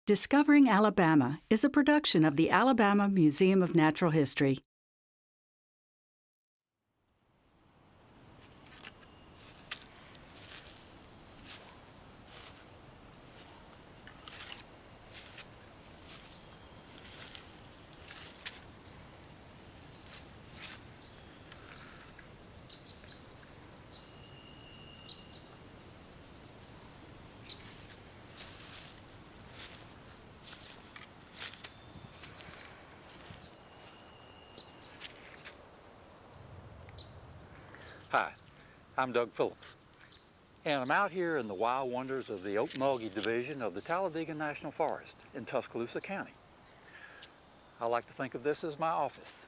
Discovering Alabama is a production of the Alabama Museum of Natural History. Hi, I'm Doug Phillips, and I'm out here in the wild wonders of the Okmulgee Division of the Talladega National Forest in Tuscaloosa County. I like to think of this as my office,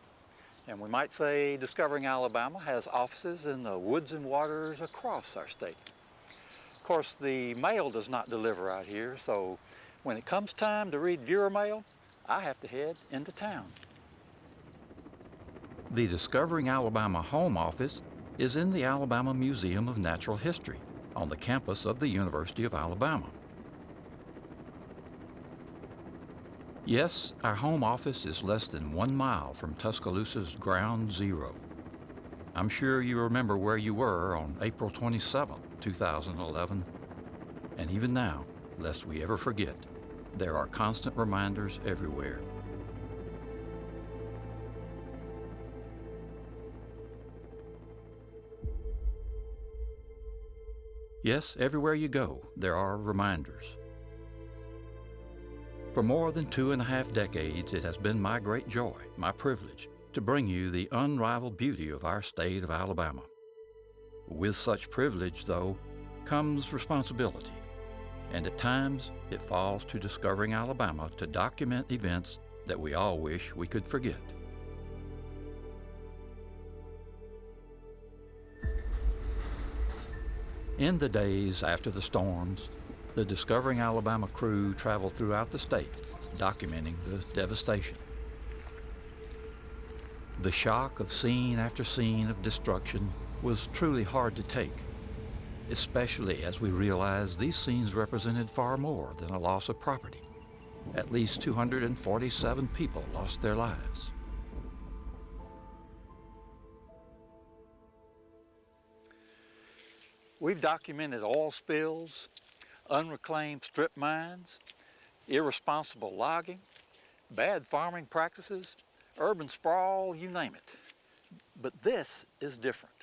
and we might say Discovering Alabama has offices in the woods and waters across our state. Of course, the mail does not deliver out here, so when it comes time to read viewer mail, I have to head into town. The Discovering Alabama home office is in the Alabama Museum of Natural History on the campus of the University of Alabama. Yes, our home office is less than 1 mile from Tuscaloosa's Ground Zero. I'm sure you remember where you were on April 27, 2011. And even now, lest we ever forget, there are constant reminders everywhere. Yes, everywhere you go, there are reminders. For more than 2.5 decades, it has been my great joy, my privilege, to bring you the unrivaled beauty of our state of Alabama. With such privilege, though, comes responsibility, and at times it falls to Discovering Alabama to document events that we all wish we could forget. In the days after the storms, the Discovering Alabama crew traveled throughout the state, documenting the devastation. The shock of scene after scene of destruction was truly hard to take, especially as we realized these scenes represented far more than a loss of property. At least 247 people lost their lives. We've documented oil spills, unreclaimed strip mines, irresponsible logging, bad farming practices, urban sprawl, you name it. But this is different.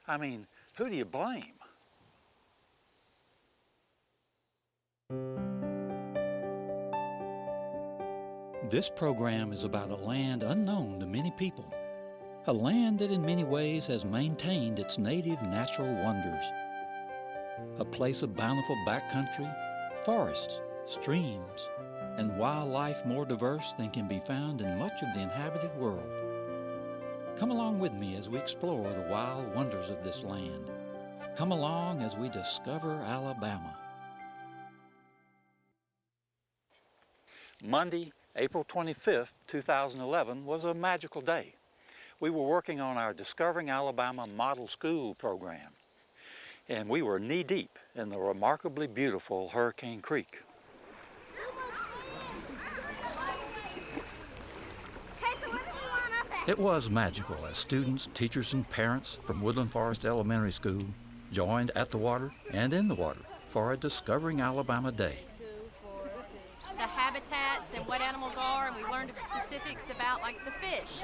I mean, who do you blame? This program is about a land unknown to many people, a land that in many ways has maintained its native natural wonders. A place of bountiful backcountry, forests, streams, and wildlife more diverse than can be found in much of the inhabited world. Come along with me as we explore the wild wonders of this land. Come along as we discover Alabama. Monday, April 25th, 2011 was a magical day. We were working on our Discovering Alabama Model School program, and we were knee-deep in the remarkably beautiful Hurricane Creek. It was magical as students, teachers, and parents from Woodland Forest Elementary School joined at the water and in the water for a Discovering Alabama Day. The habitats and what animals are, and we learned specifics about, like, the fish.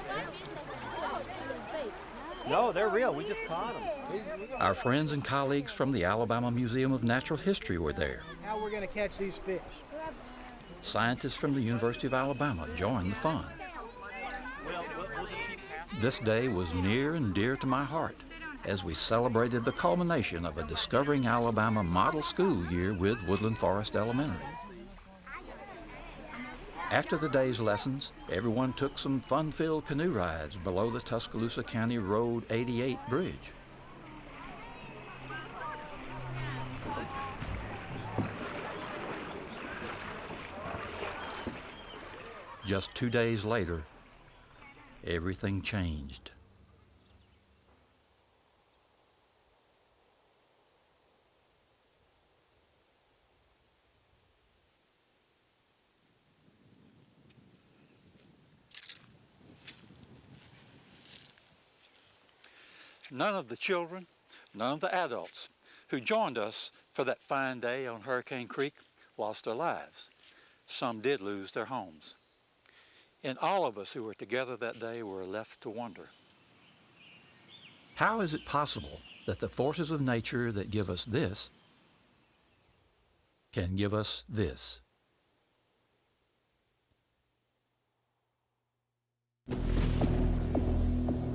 No, they're real. We just caught them. Our friends and colleagues from the Alabama Museum of Natural History were there. How we're going to catch these fish. Scientists from the University of Alabama joined the fun. This day was near and dear to my heart as we celebrated the culmination of a Discovering Alabama model school year with Woodland Forest Elementary. After the day's lessons, everyone took some fun-filled canoe rides below the Tuscaloosa County Road 88 bridge. Just 2 days later, everything changed. None of the children, none of the adults who joined us for that fine day on Hurricane Creek lost their lives. Some did lose their homes. And all of us who were together that day were left to wonder. How is it possible that the forces of nature that give us this can give us this?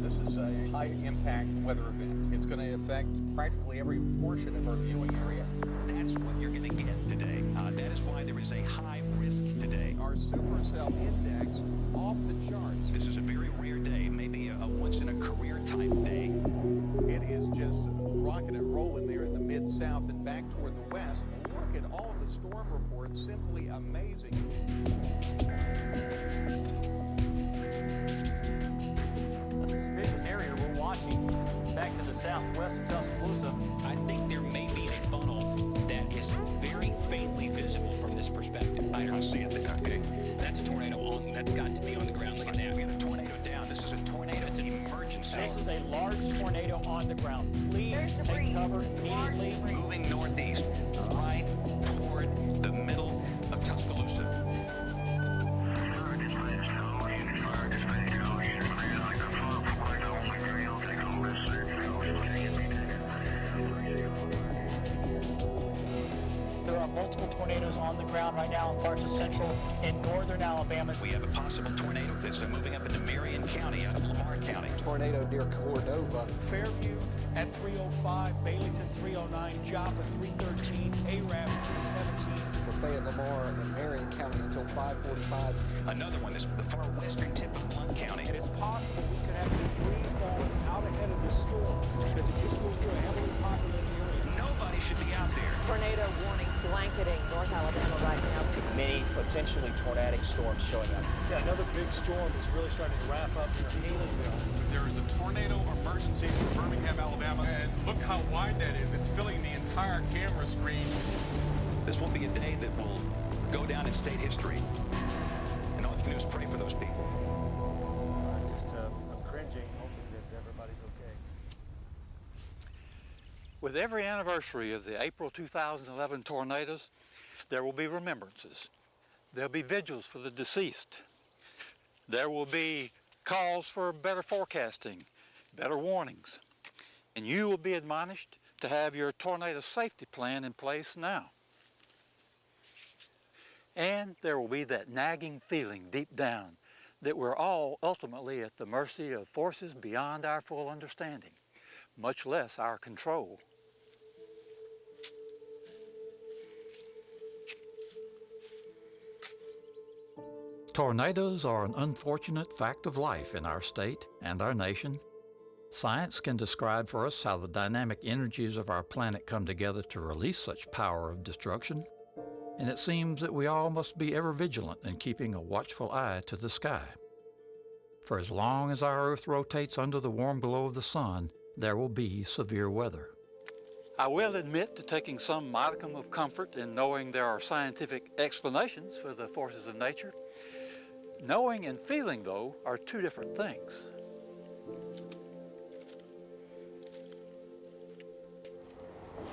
This is a high-impact weather event. It's going to affect practically every portion of our viewing area. That's what you're going to get today. That is why there is a high risk today. Our supercell index off the charts. This is a very rare day, maybe a once-in-a-career type day. It is just rocking and rolling there in the mid-south and back toward the west. Look at all of the storm reports, simply amazing. A suspicious area we're watching back to the southwest of Tuscaloosa. I think there may be a funnel that is very faintly visible from this perspective. I don't see it. Okay. That's a tornado that's got to be on the ground. Look at that. We have a tornado down. This is a tornado emergency. This is a large tornado on the ground. Please take cover immediately. Moving northeast, right toward the middle of Tuscaloosa. There are multiple tornadoes on the ground right now in parts of central and northern Alabama. We have a possible tornado that's moving up into Marion County out of Lamar County. Tornado near Cordova. Fairview at 305, Baileyton 309, Joppa 313, Arab 317. Fayette, Lamar, and Marion County until 5:45. Another one, this the far western tip of Blount County. And it's possible we could have debris falling out ahead of this storm because it just moved through a heavily populated area. Nobody should be out there. Tornado warnings blanketing North Alabama right now. Many potentially tornadic storms showing up. Yeah, another big storm is really starting to wrap up in Haleyville. There is a tornado emergency for Birmingham, Alabama, and look how wide that is. It's filling the entire camera screen. This will be a day that will go down in state history. And all you can do is pray for those people. I'm cringing, hoping that everybody's okay. With every anniversary of the April 2011 tornadoes, there will be remembrances. There'll be vigils for the deceased. There will be calls for better forecasting, better warnings. And you will be admonished to have your tornado safety plan in place now. And there will be that nagging feeling deep down that we're all ultimately at the mercy of forces beyond our full understanding, much less our control. Tornadoes are an unfortunate fact of life in our state and our nation. Science can describe for us how the dynamic energies of our planet come together to release such power of destruction. And it seems that we all must be ever vigilant in keeping a watchful eye to the sky. For as long as our Earth rotates under the warm glow of the sun, there will be severe weather. I will admit to taking some modicum of comfort in knowing there are scientific explanations for the forces of nature. Knowing and feeling, though, are two different things.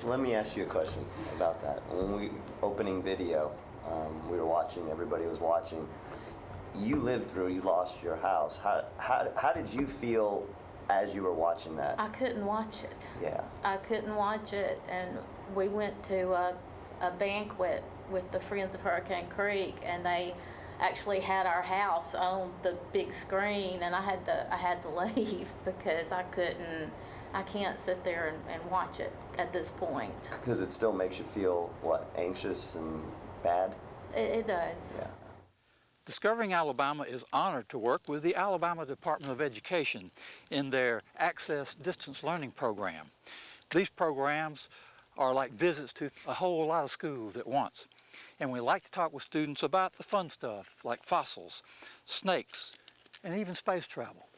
Let me ask you a question about that. When we opening video, we were watching, everybody was watching. You lived through, you lost your house. How did you feel as you were watching that? I couldn't watch it. Yeah. I couldn't watch it, and we went to a banquet with the Friends of Hurricane Creek, and they actually had our house on the big screen, and I had to leave because I can't sit there and watch it at this point. Because it still makes you feel, what, anxious and bad? It does. Yeah. Discovering Alabama is honored to work with the Alabama Department of Education in their Access Distance Learning program. These programs are like visits to a whole lot of schools at once. And we like to talk with students about the fun stuff like fossils, snakes, and even space travel.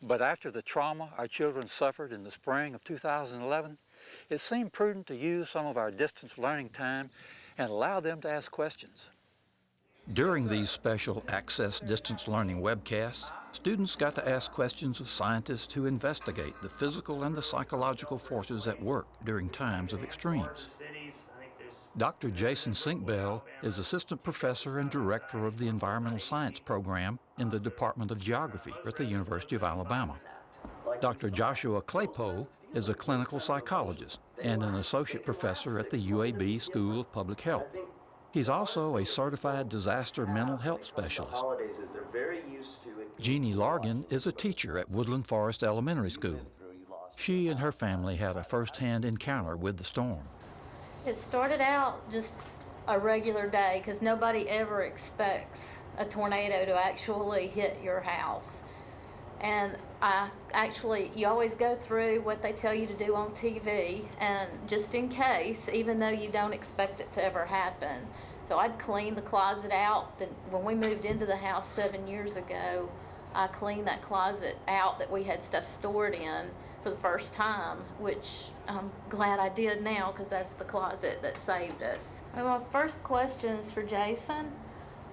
But after the trauma our children suffered in the spring of 2011, it seemed prudent to use some of our distance learning time and allow them to ask questions. During these special access distance learning webcasts, students got to ask questions of scientists who investigate the physical and the psychological forces at work during times of extremes. Dr. Jason Sinkbell is assistant professor and director of the environmental science program in the Department of Geography at the University of Alabama. Dr. Joshua Claypole is a clinical psychologist and an associate professor at the UAB School of Public Health. He's also a certified disaster mental health specialist. Jeannie Largan is a teacher at Woodland Forest Elementary School. She and her family had a first-hand encounter with the storm. It started out just a regular day because nobody ever expects a tornado to actually hit your house. And you always go through what they tell you to do on TV, and just in case, even though you don't expect it to ever happen. So I'd clean the closet out. Then when we moved into the house 7 years ago, I cleaned that closet out that we had stuff stored in for the first time, which I'm glad I did now because that's the closet that saved us. Well, my first question is for Jason.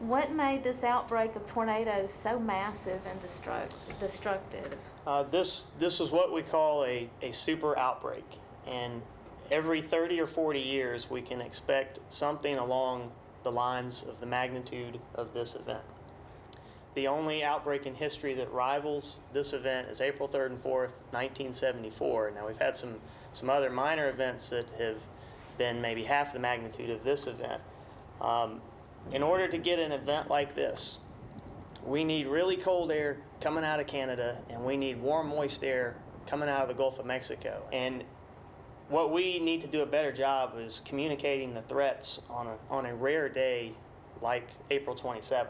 What made this outbreak of tornadoes so massive and destructive? This was what we call a super outbreak, and every 30 or 40 years we can expect something along the lines of the magnitude of this event. The only outbreak in history that rivals this event is April 3rd and 4th, 1974. Now we've had some other minor events that have been maybe half the magnitude of this event. In order to get an event like this, we need really cold air coming out of Canada, and we need warm, moist air coming out of the Gulf of Mexico. And what we need to do a better job is communicating the threats on a rare day like April 27th.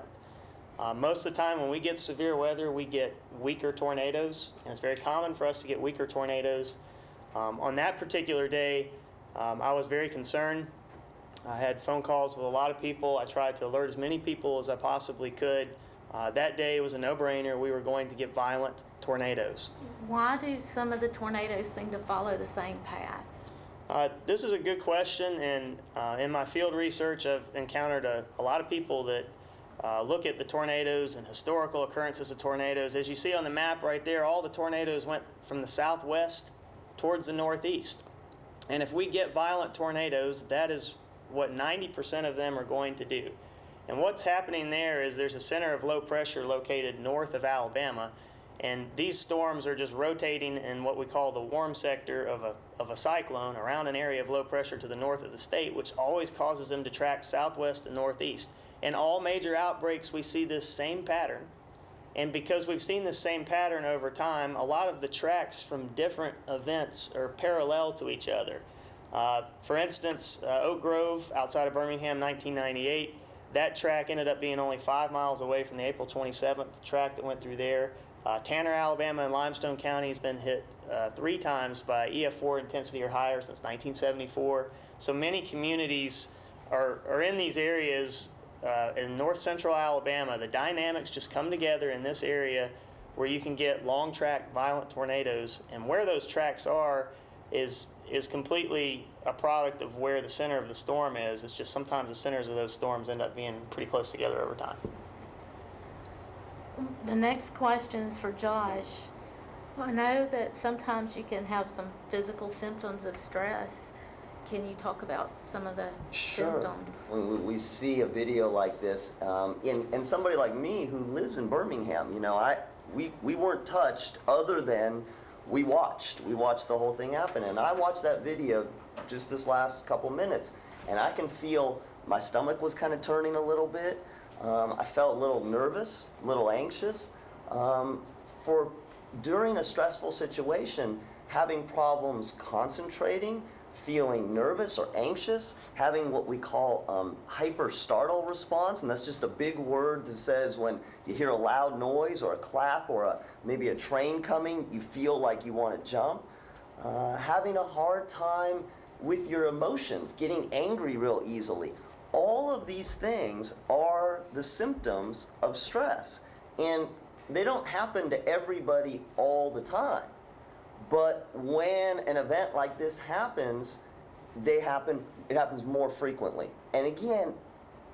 Most of the time when we get severe weather, we get weaker tornadoes, and it's very common for us to get weaker tornadoes. On that particular day, I was very concerned. I had phone calls with a lot of people. I tried to alert as many people as I possibly could. That day was a no-brainer. We were going to get violent tornadoes. Why do some of the tornadoes seem to follow the same path? This is a good question, and in my field research, I've encountered a lot of people that look at the tornadoes and historical occurrences of tornadoes. As you see on the map right there, all the tornadoes went from the southwest towards the northeast. And if we get violent tornadoes, that is what 90% of them are going to do. And what's happening there is there's a center of low pressure located north of Alabama, and these storms are just rotating in what we call the warm sector of a cyclone around an area of low pressure to the north of the state, which always causes them to track southwest and northeast. In all major outbreaks, we see this same pattern. And because we've seen this same pattern over time, a lot of the tracks from different events are parallel to each other. For instance, Oak Grove outside of Birmingham, 1998, that track ended up being only 5 miles away from the April 27th track that went through there. Tanner, Alabama and Limestone County has been hit 3 times by EF4 intensity or higher since 1974. So many communities are in these areas in north central Alabama. The dynamics just come together in this area where you can get long track violent tornadoes, and where those tracks are is completely a product of where the center of the storm is. It's just sometimes the centers of those storms end up being pretty close together over time. The next question is for Josh. I know that sometimes you can have some physical symptoms of stress. Can you talk about some of the symptoms? When we see a video like this, and somebody like me who lives in Birmingham, we weren't touched other than we watched the whole thing happen. And I watched that video just this last couple minutes, and I can feel my stomach was kind of turning a little bit. I felt a little nervous, a little anxious. During a stressful situation, having problems concentrating, feeling nervous or anxious, having what we call hyper-startle response, and that's just a big word that says when you hear a loud noise or a clap or maybe a train coming, you feel like you want to jump. Having a hard time with your emotions, getting angry real easily. All of these things are the symptoms of stress, and they don't happen to everybody all the time. But when an event like this happens, it happens more frequently. And again,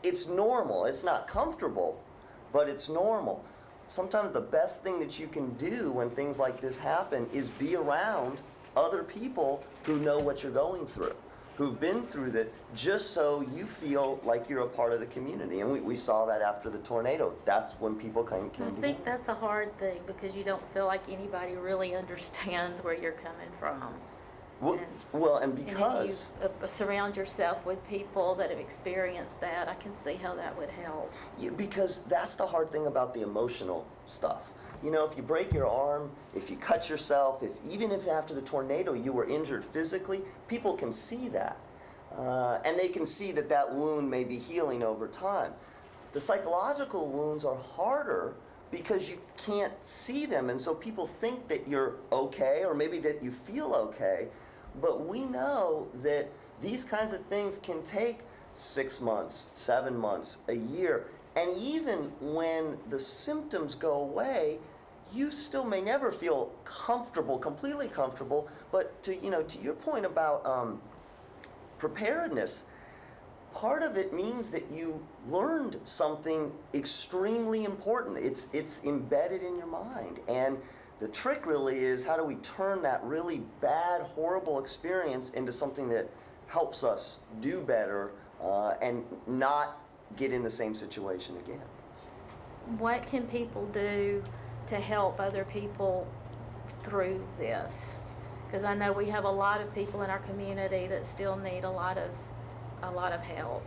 it's normal. It's not comfortable, but it's normal. Sometimes the best thing that you can do when things like this happen is be around other people who know what you're going through, who've been through that, just so you feel like you're a part of the community. And we saw that after the tornado. That's when people came I think that's a hard thing because you don't feel like anybody really understands where you're coming from. And because... And if you surround yourself with people that have experienced that, I can see how that would help. Yeah, because that's the hard thing about the emotional stuff. You know, if you break your arm, if you cut yourself, even if after the tornado you were injured physically, people can see that. And they can see that that wound may be healing over time. The psychological wounds are harder because you can't see them, and so people think that you're okay, or maybe that you feel okay, but we know that these kinds of things can take 6 months, 7 months, a year, and even when the symptoms go away, you still may never feel comfortable, completely comfortable. But to your point about preparedness, part of it means that you learned something extremely important. It's embedded in your mind. And the trick really is, how do we turn that really bad, horrible experience into something that helps us do better and not get in the same situation again? What can people do to help other people through this? Because I know we have a lot of people in our community that still need a lot of help.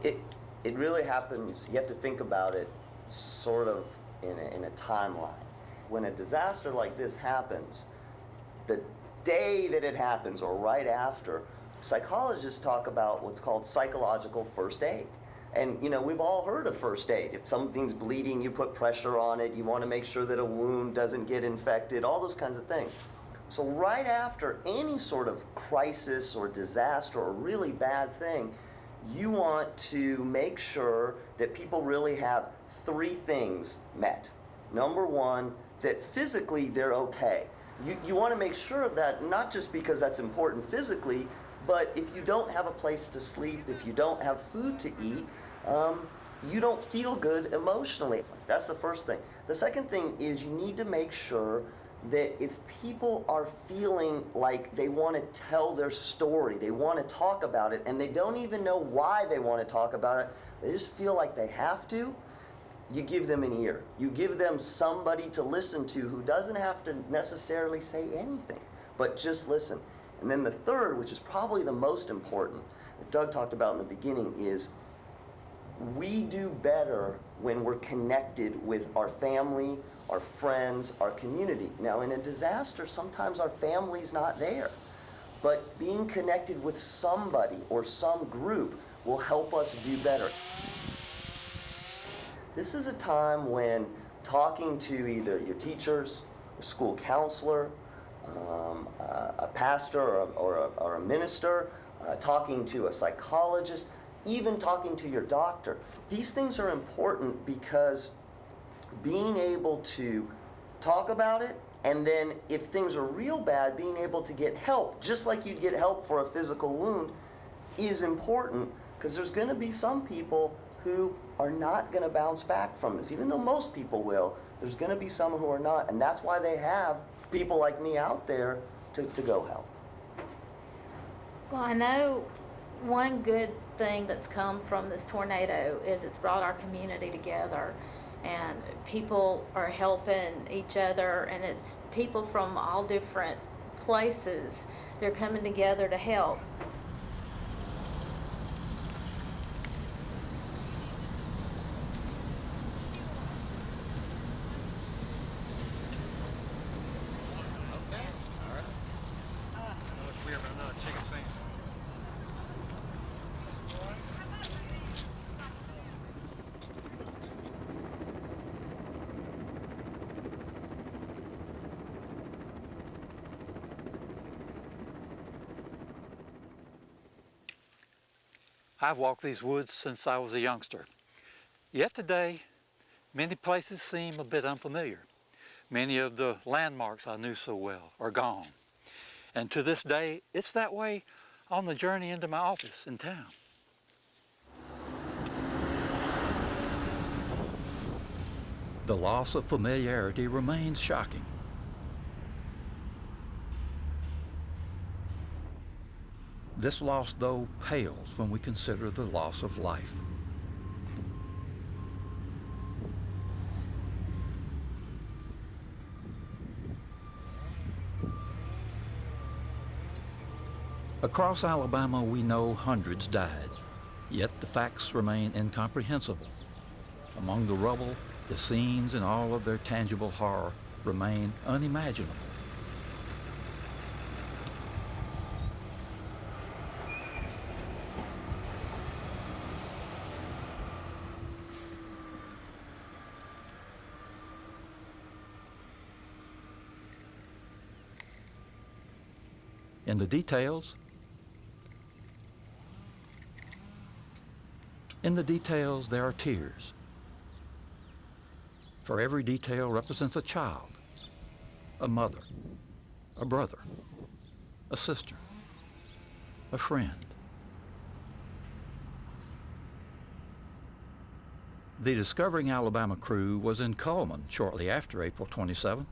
It really happens. You have to think about it sort of in a timeline. When a disaster like this happens, the day that it happens or right after, psychologists talk about what's called psychological first aid. And we've all heard of first aid. If something's bleeding, you put pressure on it, you want to make sure that a wound doesn't get infected, all those kinds of things. So right after any sort of crisis or disaster or really bad thing, you want to make sure that people really have 3 things met. Number 1, that physically they're okay. You want to make sure of that, not just because that's important physically, but if you don't have a place to sleep, if you don't have food to eat, you don't feel good emotionally. That's the first thing. The second thing is you need to make sure that if people are feeling like they want to tell their story, they want to talk about it, and they don't even know why they want to talk about it, they just feel like they have to, you give them an ear. You give them somebody to listen to who doesn't have to necessarily say anything, but just listen. And then the third, which is probably the most important, that Doug talked about in the beginning, is we do better when we're connected with our family, our friends, our community. Now, in a disaster, sometimes our family's not there, but being connected with somebody or some group will help us do better. This is a time when talking to either your teachers, a school counselor, a pastor or a minister, talking to a psychologist, even talking to your doctor. These things are important because being able to talk about it, and then if things are real bad, being able to get help, just like you'd get help for a physical wound, is important, because there's going to be some people who are not going to bounce back from this. Even though most people will, there's going to be some who are not, and that's why they have people like me out there to go help. Well, I know one good thing that's come from this tornado is it's brought our community together, and people are helping each other, and it's people from all different places. They're coming together to help. I've walked these woods since I was a youngster. Yet today, many places seem a bit unfamiliar. Many of the landmarks I knew so well are gone. And to this day, it's that way on the journey into my office in town. The loss of familiarity remains shocking. This loss, though, pales when we consider the loss of life. Across Alabama, we know hundreds died, yet the facts remain incomprehensible. Among the rubble, the scenes in all of their tangible horror remain unimaginable. In the details, there are tears. For every detail represents a child, a mother, a brother, a sister, a friend. The Discovering Alabama crew was in Cullman shortly after April 27.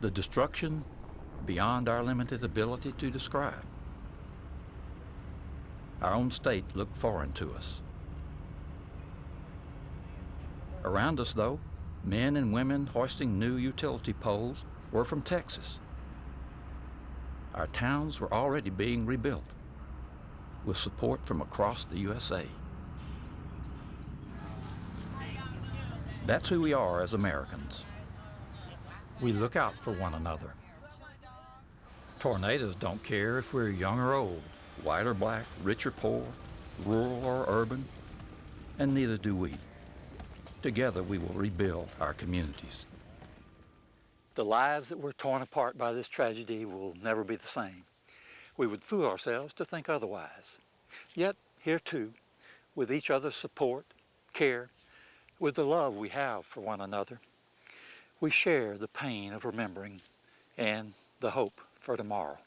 The destruction beyond our limited ability to describe. Our own state looked foreign to us. Around us, though, men and women hoisting new utility poles were from Texas. Our towns were already being rebuilt with support from across the USA. That's who we are as Americans. We look out for one another. Tornadoes don't care if we're young or old, white or black, rich or poor, rural or urban, and neither do we. Together we will rebuild our communities. The lives that were torn apart by this tragedy will never be the same. We would fool ourselves to think otherwise. Yet, here too, with each other's support, care, with the love we have for one another, we share the pain of remembering and the hope for tomorrow.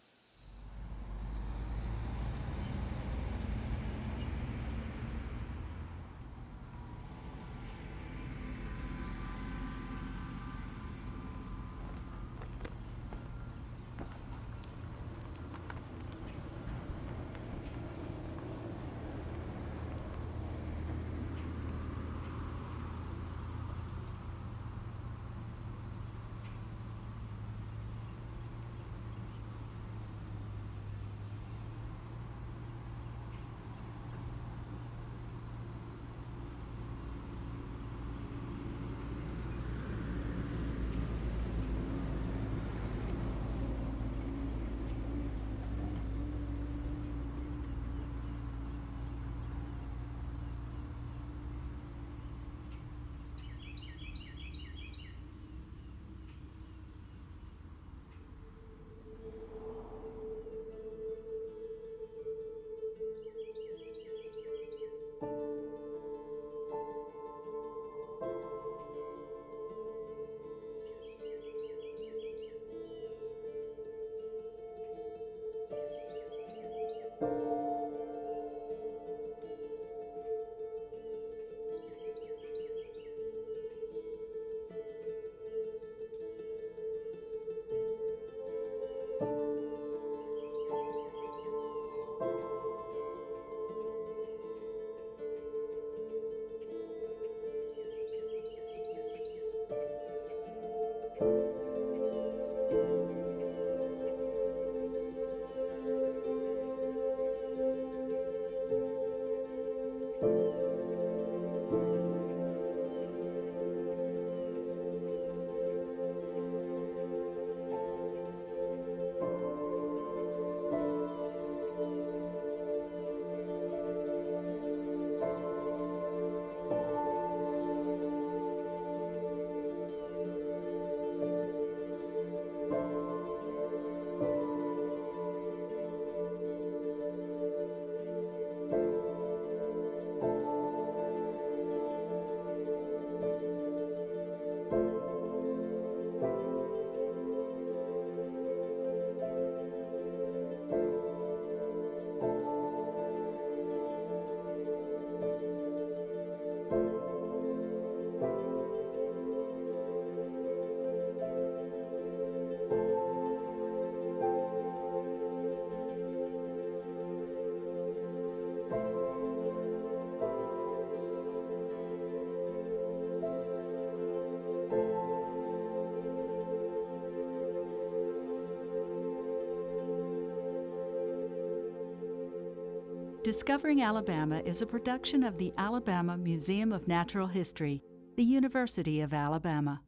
Discovering Alabama is a production of the Alabama Museum of Natural History, the University of Alabama.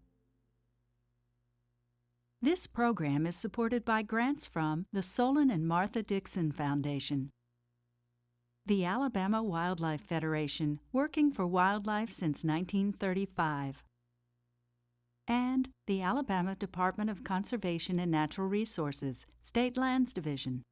This program is supported by grants from the Solon and Martha Dixon Foundation, the Alabama Wildlife Federation, working for wildlife since 1935, and the Alabama Department of Conservation and Natural Resources, State Lands Division.